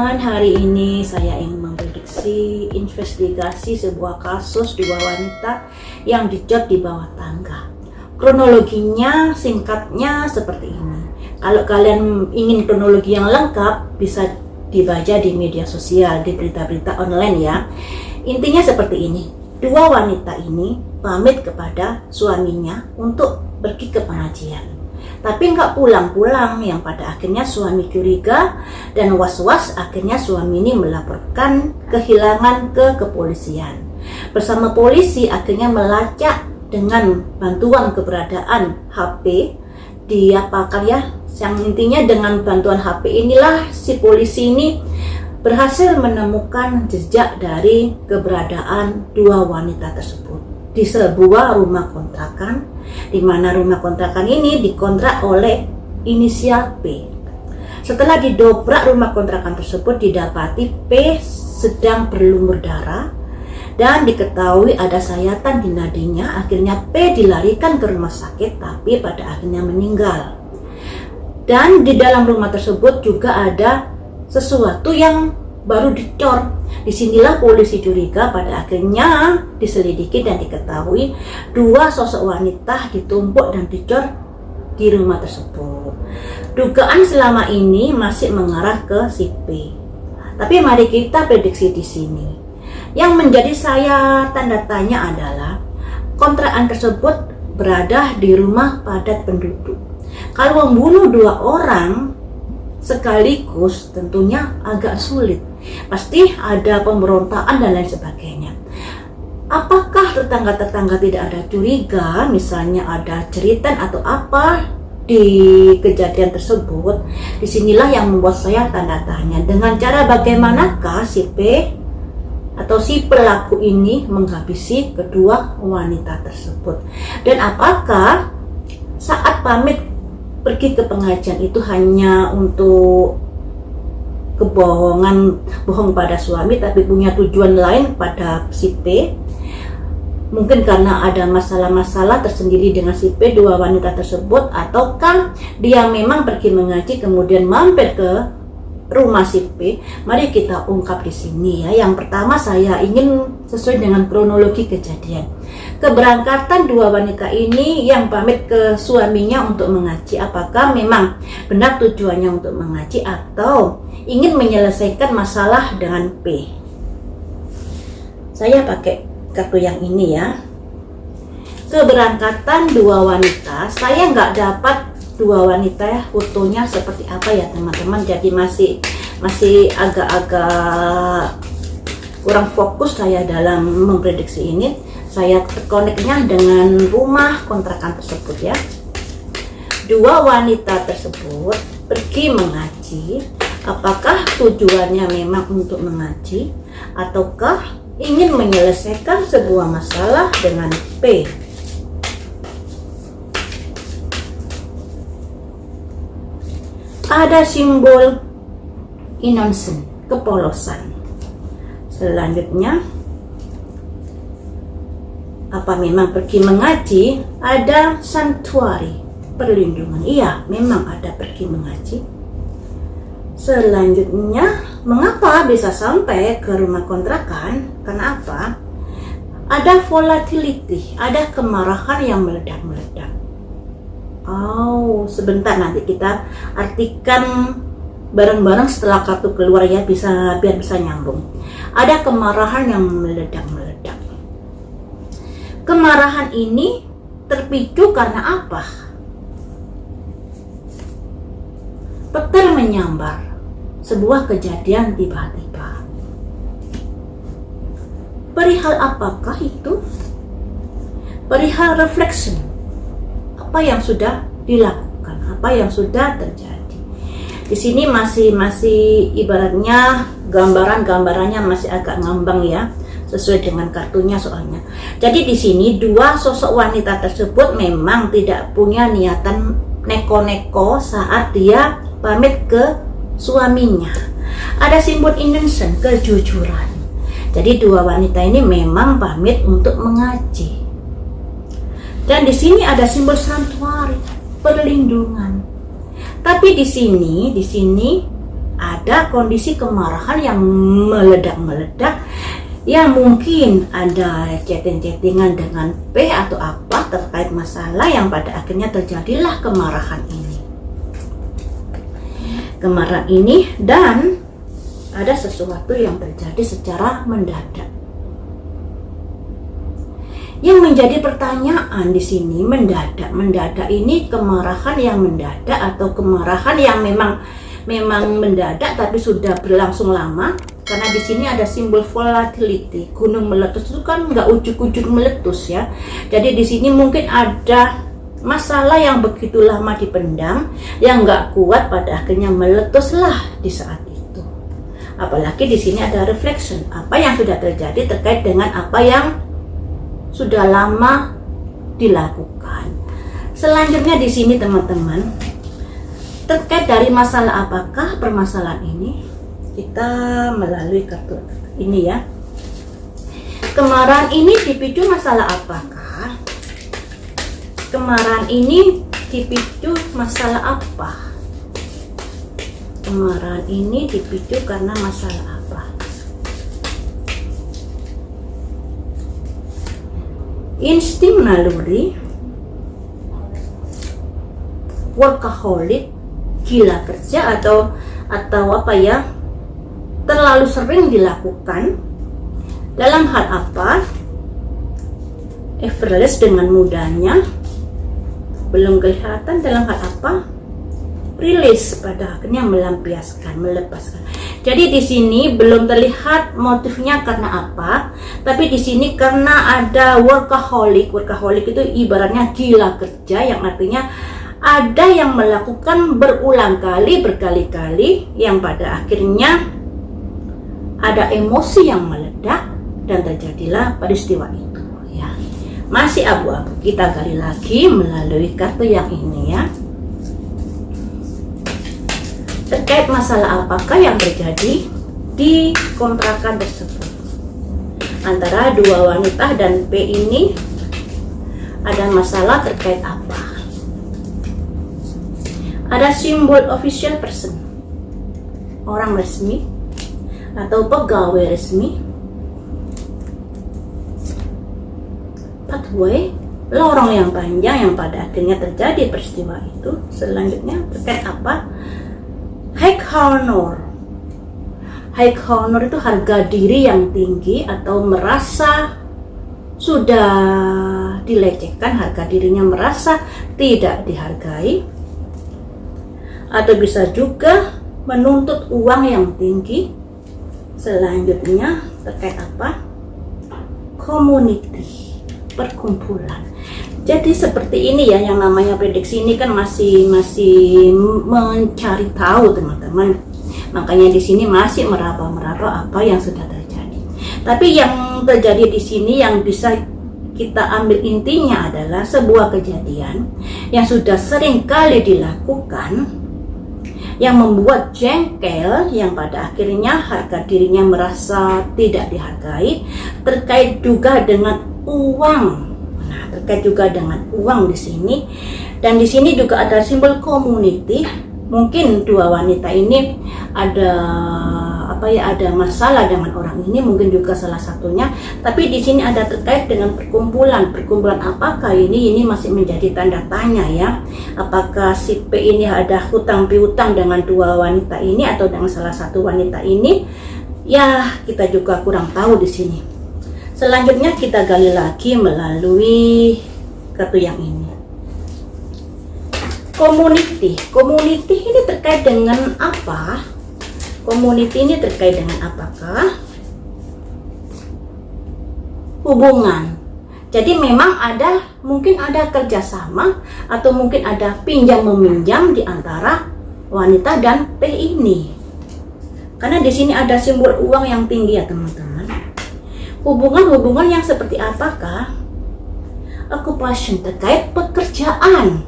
teman-teman, hari ini saya ingin memprediksi investigasi sebuah kasus dua wanita yang dicot di bawah tangga. Kronologinya singkatnya seperti ini. Kalau kalian ingin kronologi yang lengkap, bisa dibaca di media sosial, di berita-berita online ya. Intinya seperti ini. Dua wanita ini pamit kepada suaminya untuk pergi ke pengajian. Tapi nggak pulang-pulang, yang pada akhirnya suami curiga dan was-was. Akhirnya suami ini melaporkan kehilangan ke kepolisian. Bersama polisi akhirnya melacak dengan bantuan keberadaan HP, diapakan ya, yang intinya dengan bantuan HP inilah si polisi ini berhasil menemukan jejak dari keberadaan dua wanita tersebut di sebuah rumah kontrakan, di mana rumah kontrakan ini dikontrak oleh inisial P. Setelah didobrak rumah kontrakan tersebut, didapati P sedang berlumur darah dan diketahui ada sayatan di nadinya. Akhirnya P dilarikan ke rumah sakit, tapi pada akhirnya meninggal. Dan di dalam rumah tersebut juga ada sesuatu yang baru dicor. Disinilah polisi curiga, pada akhirnya diselidiki dan diketahui dua sosok wanita ditumpuk dan dicor di rumah tersebut. Dugaan selama ini masih mengarah ke si P. Tapi mari kita prediksi di sini. Yang menjadi saya tanda tanya adalah kontrakan tersebut berada di rumah padat penduduk. Kalau membunuh dua orang sekaligus tentunya agak sulit. Pasti ada pemberontakan dan lain sebagainya. Apakah tetangga-tetangga tidak ada curiga, misalnya ada jeritan atau apa di kejadian tersebut? Disinilah yang membuat saya tanda tanya. Dengan cara bagaimanakah si P atau si pelaku ini menghabisi kedua wanita tersebut? Dan apakah saat pamit pergi ke pengajian itu hanya untuk kebohongan, bohong pada suami, tapi punya tujuan lain pada si P? Mungkin karena ada masalah-masalah tersendiri dengan si P, dua wanita tersebut, ataukah dia memang pergi mengaji kemudian mampir ke rumah si P? Mari kita ungkap di sini ya. Yang pertama, saya ingin sesuai dengan kronologi kejadian. Keberangkatan dua wanita ini yang pamit ke suaminya untuk mengaji, apakah memang benar tujuannya untuk mengaji atau ingin menyelesaikan masalah dengan P? Saya pakai kartu yang ini ya. Keberangkatan dua wanita, saya nggak dapat dua wanita ya, fotonya seperti apa ya teman-teman, jadi masih agak-agak kurang fokus saya dalam memprediksi ini. Saya koneknya dengan rumah kontrakan tersebut ya. Dua wanita tersebut pergi mengaji. Apakah tujuannya memang untuk mengaji ataukah ingin menyelesaikan sebuah masalah dengan P? Ada simbol innocent, kepolosan. Selanjutnya, apa memang pergi mengaji? Ada sanctuary, perlindungan. Iya, memang ada pergi mengaji. Selanjutnya, mengapa bisa sampai ke rumah kontrakan? Karena apa? Ada volatility, ada kemarahan yang meledak-meledak. Oh, sebentar, nanti kita artikan bareng-bareng setelah kartu keluar ya, biar bisa nyambung. Ada kemarahan yang meledak-meledak. Kemarahan ini terpicu karena apa? Petir menyambar, sebuah kejadian tiba-tiba. Perihal apakah itu? Perihal reflection. Apa yang sudah dilakukan, apa yang sudah terjadi. Di sini masih ibaratnya gambarannya masih agak ngambang ya, sesuai dengan kartunya soalnya. Jadi di sini dua sosok wanita tersebut memang tidak punya niatan neko-neko saat dia pamit ke suaminya. Ada simbol innocent, kejujuran. Jadi dua wanita ini memang pamit untuk mengaji. Dan di sini ada simbol sanctuary, perlindungan. Tapi di sini ada kondisi kemarahan yang meledak-meledak, ya mungkin ada chatting-chattingan dengan P atau apa terkait masalah yang pada akhirnya terjadilah kemarahan ini, dan ada sesuatu yang terjadi secara mendadak. Yang menjadi pertanyaan di sini, mendadak ini kemarahan yang mendadak atau kemarahan yang memang mendadak tapi sudah berlangsung lama. Karena di sini ada simbol volatility, gunung meletus itu kan nggak ujuk-ujuk meletus ya. Jadi di sini mungkin ada masalah yang begitu lama dipendam, yang nggak kuat pada akhirnya meletuslah di saat itu. Apalagi di sini ada reflection, apa yang sudah terjadi terkait dengan apa yang sudah lama dilakukan. Selanjutnya di sini teman-teman, terkait dari masalah apakah permasalahan ini, kita melalui kartu ini ya. Kemarahan ini dipicu masalah apakah? Kemarahan ini dipicu masalah apa? Kemarahan ini dipicu karena masalah apa? Insting naluri, workaholic, gila kerja atau apa ya, terlalu sering dilakukan. Dalam hal apa? Effortless, dengan mudahnya. Belum kelihatan dalam hal apa? Release, pada akhirnya melampiaskan, melepaskan. Jadi di sini belum terlihat motifnya karena apa, tapi di sini karena ada workaholic. Workaholic itu ibaratnya gila kerja, yang artinya ada yang melakukan berulang kali, berkali-kali, yang pada akhirnya ada emosi yang meledak dan terjadilah peristiwa itu ya. Masih abu-abu, kita gali lagi melalui kartu yang ini ya. Terkait masalah apakah yang terjadi di kontrakan tersebut antara dua wanita dan P ini, ada masalah terkait apa? Ada simbol official person, orang resmi atau pegawai resmi, pathway, lorong yang panjang yang pada akhirnya terjadi peristiwa itu. Selanjutnya terkait apa? High honor. High honor itu harga diri yang tinggi atau merasa sudah dilecehkan, harga dirinya merasa tidak dihargai, atau bisa juga menuntut uang yang tinggi. Selanjutnya terkait apa? Community, perkumpulan. Jadi seperti ini ya, yang namanya prediksi ini kan masih mencari tahu teman-teman. Makanya di sini masih meraba-meraba apa yang sudah terjadi. Tapi yang terjadi di sini yang bisa kita ambil intinya adalah sebuah kejadian yang sudah sering kali dilakukan, yang membuat jengkel, yang pada akhirnya harga dirinya merasa tidak dihargai, terkait juga dengan uang. Nah, terkait juga dengan uang di sini. Dan di sini juga ada simbol community. Mungkin dua wanita ini ada ada masalah dengan orang ini, mungkin juga salah satunya. Tapi di sini ada terkait dengan perkumpulan. Perkumpulan apakah ini? Ini masih menjadi tanda tanya ya. Apakah si P ini ada hutang piutang dengan dua wanita ini atau dengan salah satu wanita ini? Ya, kita juga kurang tahu di sini. Selanjutnya kita gali lagi melalui kartu yang ini. Community. Community ini terkait dengan apa? Community ini terkait dengan apakah? Hubungan. Jadi memang mungkin ada kerjasama atau mungkin ada pinjam meminjam di antara wanita dan P ini. Karena di sini ada simbol uang yang tinggi ya teman-teman. Hubungan-hubungan yang seperti apakah? Occupation, terkait pekerjaan.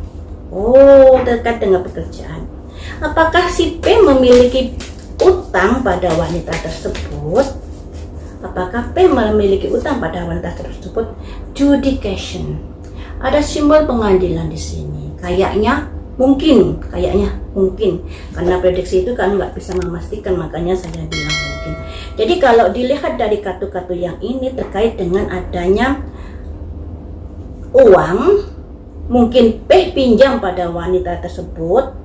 Oh, terkait dengan pekerjaan. Apakah si P memiliki utang pada wanita tersebut? Apakah P memiliki utang pada wanita tersebut? Judication. Ada simbol pengadilan di sini. Kayaknya Mungkin, kayaknya mungkin, karena prediksi itu kan nggak bisa memastikan, makanya saya bilang mungkin. Jadi kalau dilihat dari kartu-kartu yang ini terkait dengan adanya uang, mungkin P pinjam pada wanita tersebut,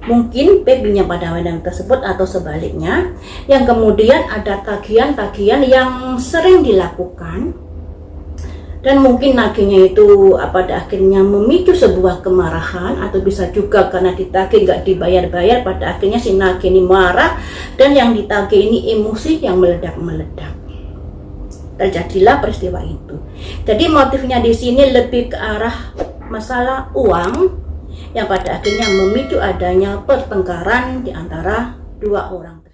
mungkin P pinjam pada wanita tersebut atau sebaliknya, yang kemudian ada tagihan-tagihan yang sering dilakukan. Dan mungkin nagihnya itu pada akhirnya memicu sebuah kemarahan, atau bisa juga karena ditagih nggak dibayar-bayar, pada akhirnya si nagih ini marah dan yang ditagih ini emosi yang meledak-meledak. Terjadilah peristiwa itu. Jadi motifnya di sini lebih ke arah masalah uang yang pada akhirnya memicu adanya pertengkaran di antara dua orang.